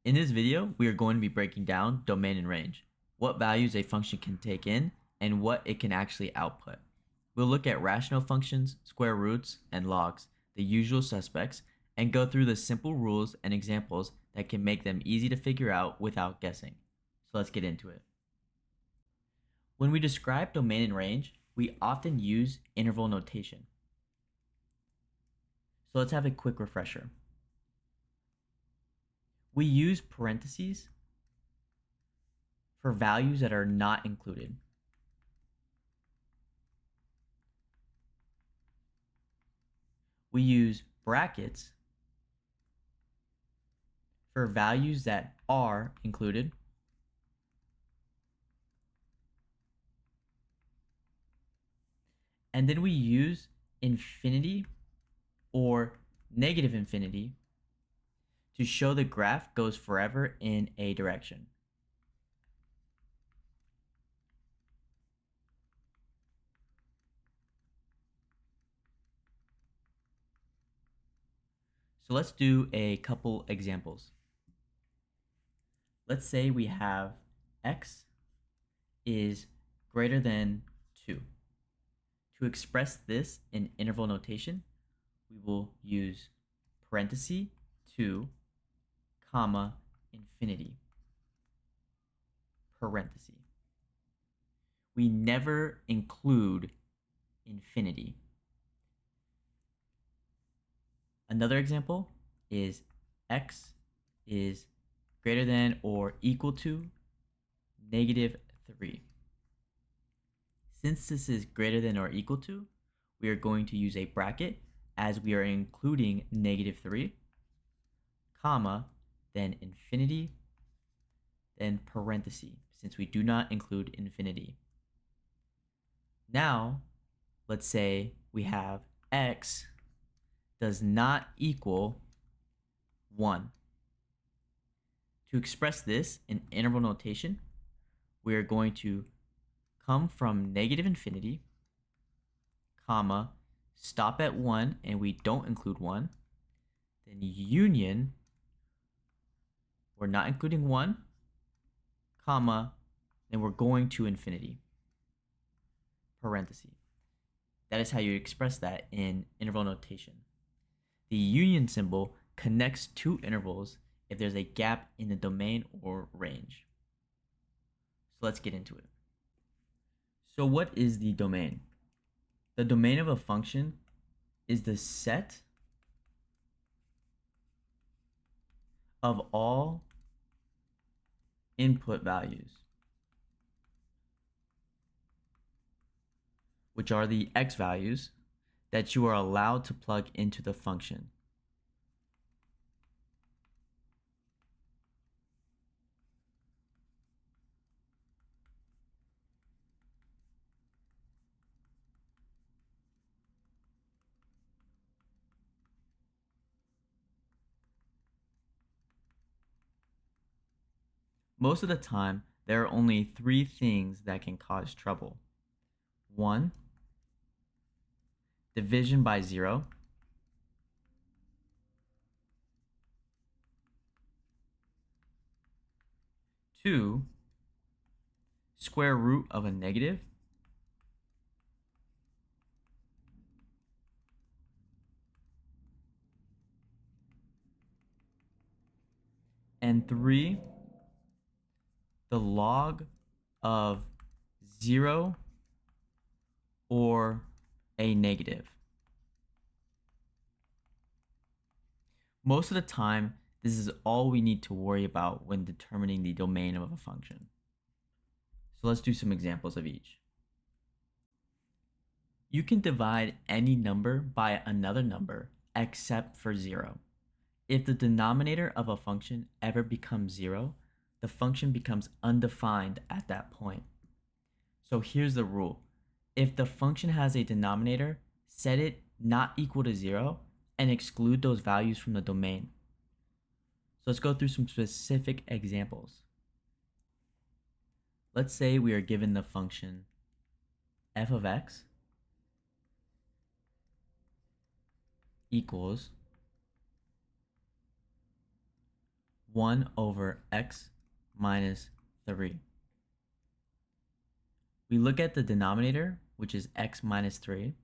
In this video, we are going to be breaking down domain and range, what values a function can take in, and what it can actually output. We'll look at rational functions, square roots, and logs, the usual suspects, and go through the simple rules and examples that can make them easy to figure out without guessing. So let's get into it. When we describe domain and range, we often use interval notation. So let's have a quick refresher. We use parentheses for values that are not included. We use brackets for values that are included. And then we use infinity or negative infinity to show the graph goes forever in a direction. So let's do a couple examples. Let's say we have x is greater than 2. To express this in interval notation, we will use parenthesis 2, comma, infinity, parenthesis. We never include infinity. Another example is x is greater than or equal to negative 3. Since this is greater than or equal to, we are going to use a bracket as we are including negative 3, comma, then infinity, then parenthesis, since we do not include infinity. Now, let's say we have x does not equal 1. To express this in interval notation, we are going to come from negative infinity, comma, stop at 1 and we don't include 1, then union, we're not including 1, comma, then we're going to infinity, parenthesis. That is how you express that in interval notation. The union symbol connects two intervals if there's a gap in the domain or range. So let's get into it. So what is the domain? The domain of a function is the set of all input values, which are the x values that you are allowed to plug into the function. Most of the time, there are only 3 things that can cause trouble. 1, division by 0. 2, square root of a negative. And 3, the log of 0 or a negative. Most of the time, this is all we need to worry about when determining the domain of a function. So let's do some examples of each. You can divide any number by another number except for 0. If the denominator of a function ever becomes 0, the function becomes undefined at that point. So here's the rule. If the function has a denominator, set it not equal to 0 and exclude those values from the domain. So let's go through some specific examples. Let's say we are given the function f of x equals 1 over x minus 3. We look at the denominator, which is x minus 3.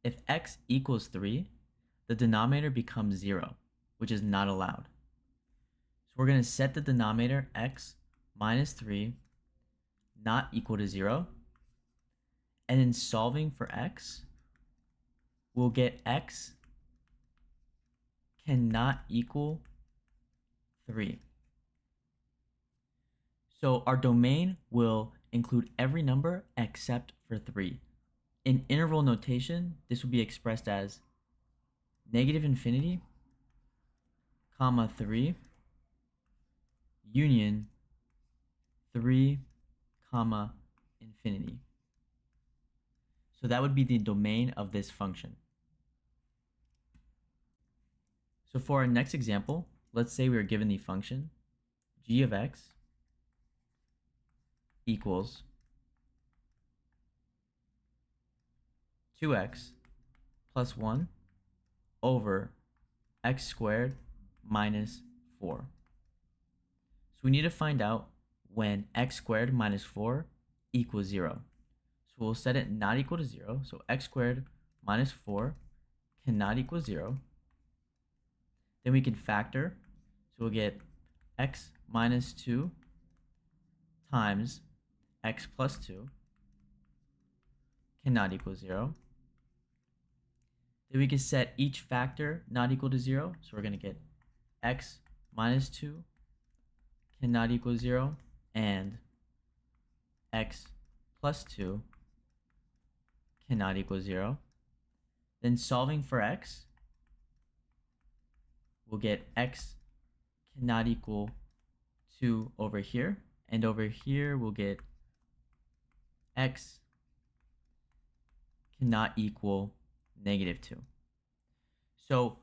If x equals 3, the denominator becomes 0, which is not allowed. So we're going to set the denominator x minus 3 not equal to 0. And in solving for x, we'll get x cannot equal 3. So our domain will include every number except for 3. In interval notation, this will be expressed as negative infinity, comma 3, union 3, comma infinity. So that would be the domain of this function. So for our next example, let's say we are given the function g of x equals 2x plus 1 over x squared minus 4. So we need to find out when x squared minus 4 equals 0. So we'll set it not equal to 0. So x squared minus 4 cannot equal 0. Then we can factor. So we'll get x minus 2 times x plus 2 cannot equal 0. Then we can set each factor not equal to 0. So we're going to get x minus 2 cannot equal 0 and x plus 2 cannot equal 0. Then solving for x, we'll get x cannot equal 2 over here. And over here, we'll get x cannot equal negative 2. So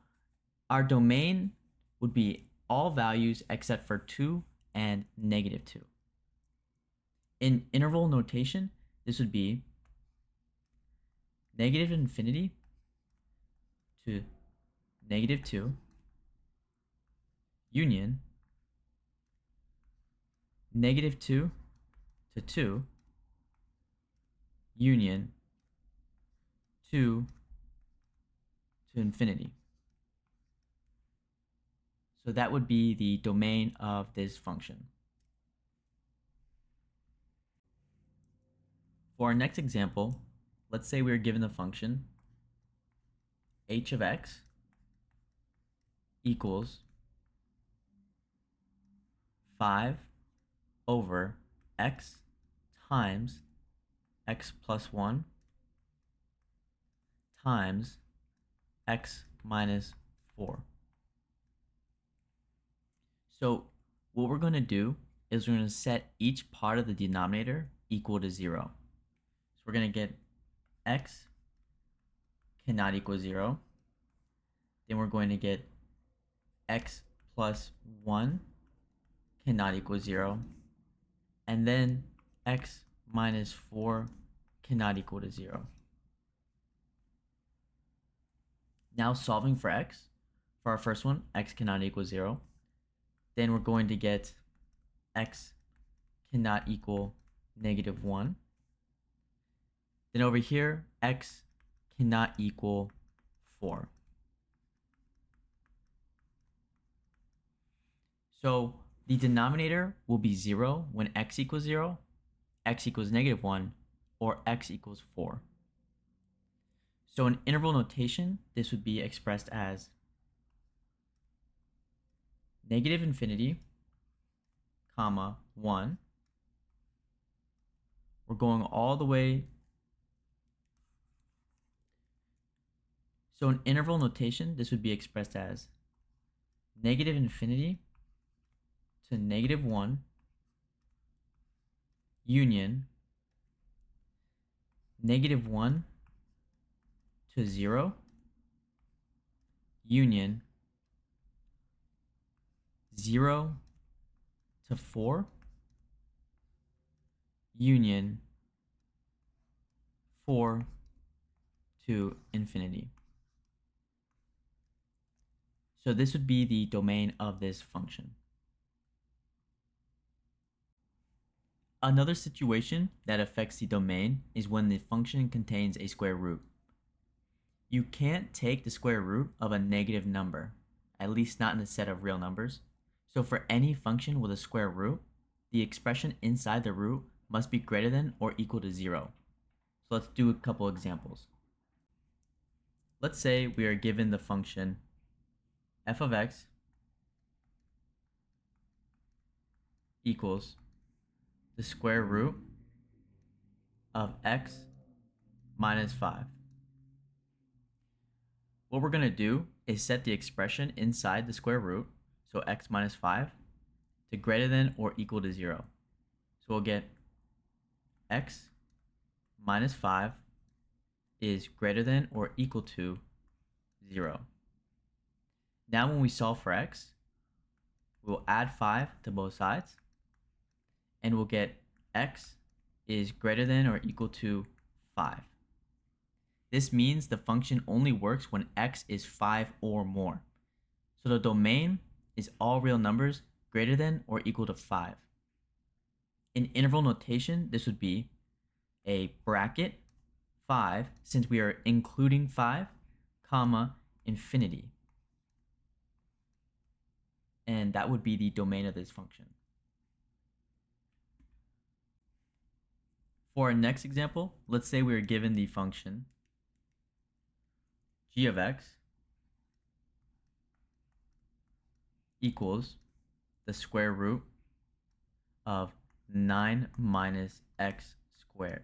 our domain would be all values except for 2 and negative 2. In interval notation, this would be negative infinity to negative 2, union negative 2 to 2, union 2 to infinity. So that would be the domain of this function. For our next example, let's say we are given the function h of x equals 5 over x times x plus 1 times x minus 4. So what we're going to do is we're going to set each part of the denominator equal to 0. So we're going to get x cannot equal 0. Then we're going to get x plus 1 cannot equal 0. And then x minus 4 cannot equal to 0. Now solving for x, for our first one, x cannot equal 0. Then we're going to get x cannot equal negative 1. Then over here, x cannot equal 4. So the denominator will be 0 when x equals 0, x equals negative 1, or x equals 4. So in interval notation, this would be expressed as negative infinity, comma, 1. We're going all the way. So in interval notation, this would be expressed as negative infinity to negative 1, union negative 1 to 0, union 0 to 4, union 4 to infinity. So this would be the domain of this function. Another situation that affects the domain is when the function contains a square root. You can't take the square root of a negative number, at least not in a set of real numbers. So for any function with a square root, the expression inside the root must be greater than or equal to 0. So let's do a couple examples. Let's say we are given the function f of x equals the square root of x minus 5. What we're going to do is set the expression inside the square root, so x minus 5, to greater than or equal to 0. So we'll get x minus 5 is greater than or equal to 0. Now when we solve for x, we'll add 5 to both sides, and we'll get x is greater than or equal to 5. This means the function only works when x is 5 or more. So the domain is all real numbers greater than or equal to 5. In interval notation, this would be a bracket 5, since we are including 5, comma, infinity. And that would be the domain of this function. For our next example, let's say we are given the function g of x equals the square root of 9 minus x squared.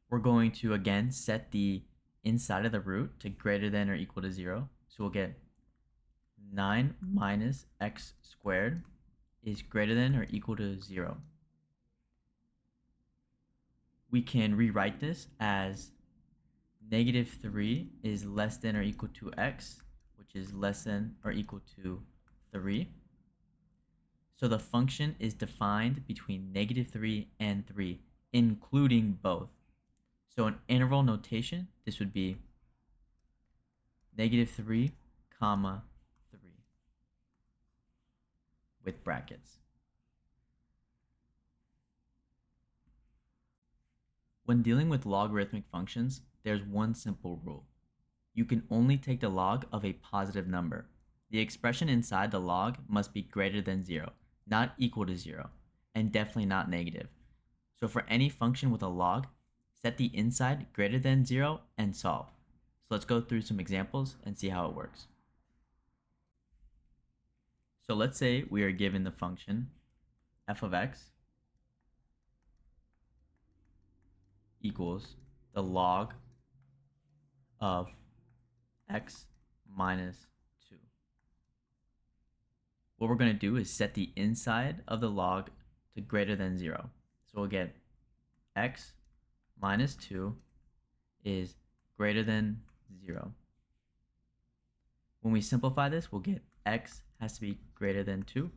We're going to again set the inside of the root to greater than or equal to 0. So we'll get 9 minus x squared is greater than or equal to 0. We can rewrite this as negative 3 is less than or equal to x, which is less than or equal to 3. So the function is defined between negative 3 and 3, including both. So in interval notation, this would be negative 3, comma 3 with brackets. When dealing with logarithmic functions, there's one simple rule. You can only take the log of a positive number. The expression inside the log must be greater than 0, not equal to 0, and definitely not negative. So for any function with a log, set the inside greater than 0 and solve. So let's go through some examples and see how it works. So let's say we are given the function f of x equals the log of x minus 2. What we're going to do is set the inside of the log to greater than 0. So we'll get x minus 2 is greater than 0. When we simplify this, we'll get x has to be greater than 2.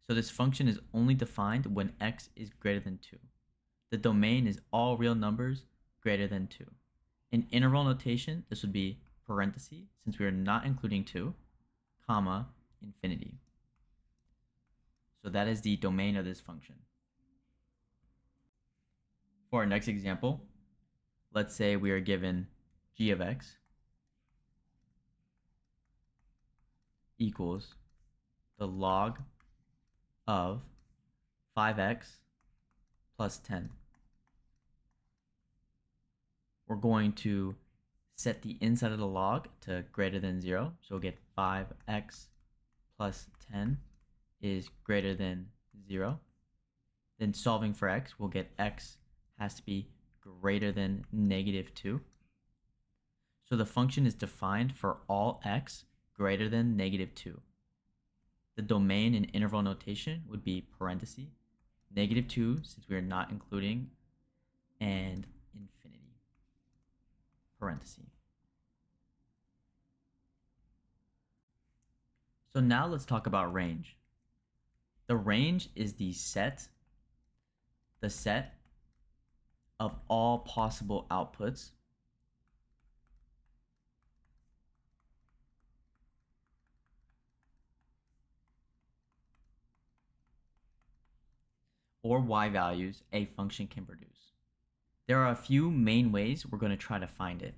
So this function is only defined when x is greater than 2. The domain is all real numbers greater than 2. In interval notation, this would be parentheses, since we are not including 2, comma, infinity. So that is the domain of this function. For our next example, let's say we are given g of x equals the log of 5x plus 10. We're going to set the inside of the log to greater than 0. So we'll get 5x plus 10 is greater than 0. Then solving for x, we'll get x has to be greater than negative 2. So the function is defined for all x greater than negative 2. The domain in interval notation would be parentheses, negative 2, since we are not including, and infinity, parentheses. So now let's talk about range. The range is the set of all possible outputs or y values a function can produce. There are a few main ways we're going to try to find it.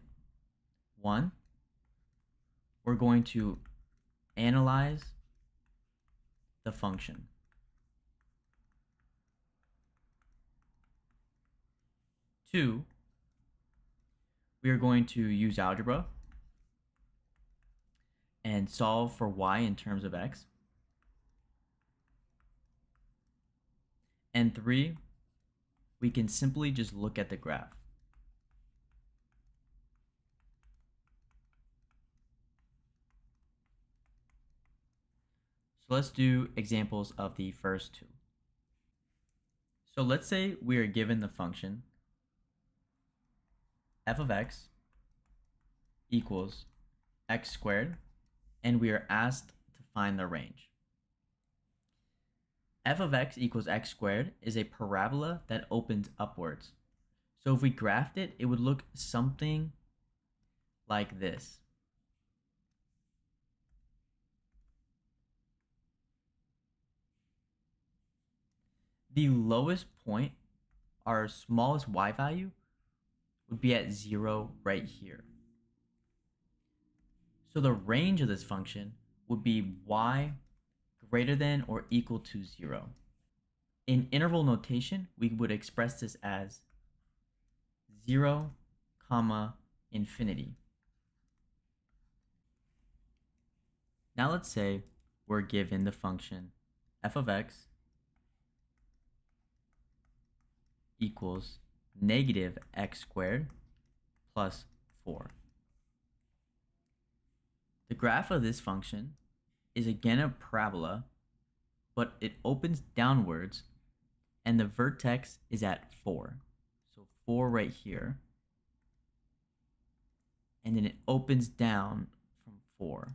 One, we're going to analyze the function. Two, we are going to use algebra and solve for y in terms of x. And three, we can simply just look at the graph. So let's do examples of the first two. So let's say we are given the function f of x equals x squared, and we are asked to find the range. F of x equals x squared is a parabola that opens upwards. So if we graphed it, it would look something like this. The lowest point, our smallest y value, would be at 0 right here. So the range of this function would be y greater than or equal to 0. In interval notation, we would express this as 0, infinity. Now let's say we're given the function f of x equals negative x squared plus 4. The graph of this function is again a parabola, but it opens downwards and the vertex is at 4. So 4 right here. And then it opens down from 4.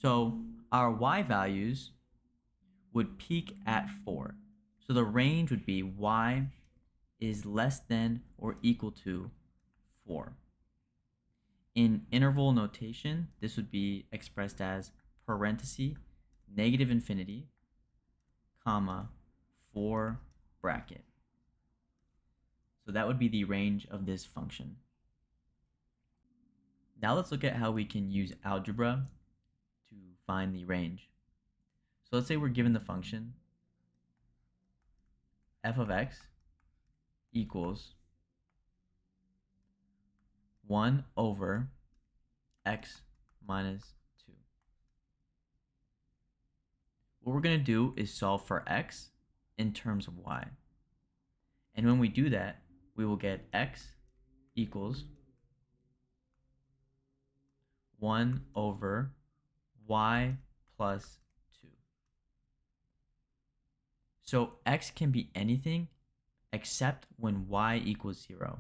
So our y values would peak at 4. So the range would be y is less than or equal to 4. In interval notation, this would be expressed as parenthesis negative infinity, comma, 4 bracket. So that would be the range of this function. Now let's look at how we can use algebra to find the range. So let's say we're given the function f of x equals 1 over x minus 2. What we're going to do is solve for x in terms of y. And when we do that, we will get x equals 1 over y plus 2. So x can be anything except when y equals 0.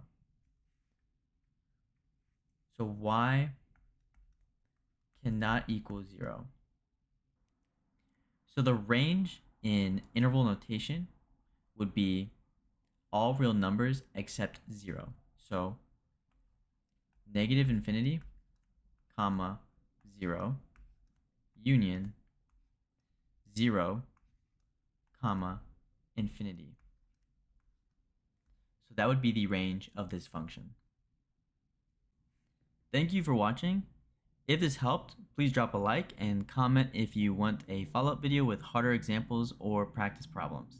So y cannot equal 0. So the range in interval notation would be all real numbers except 0. So negative infinity, comma, 0, union, 0, comma, infinity. So that would be the range of this function. Thank you for watching. If this helped, please drop a like and comment if you want a follow-up video with harder examples or practice problems.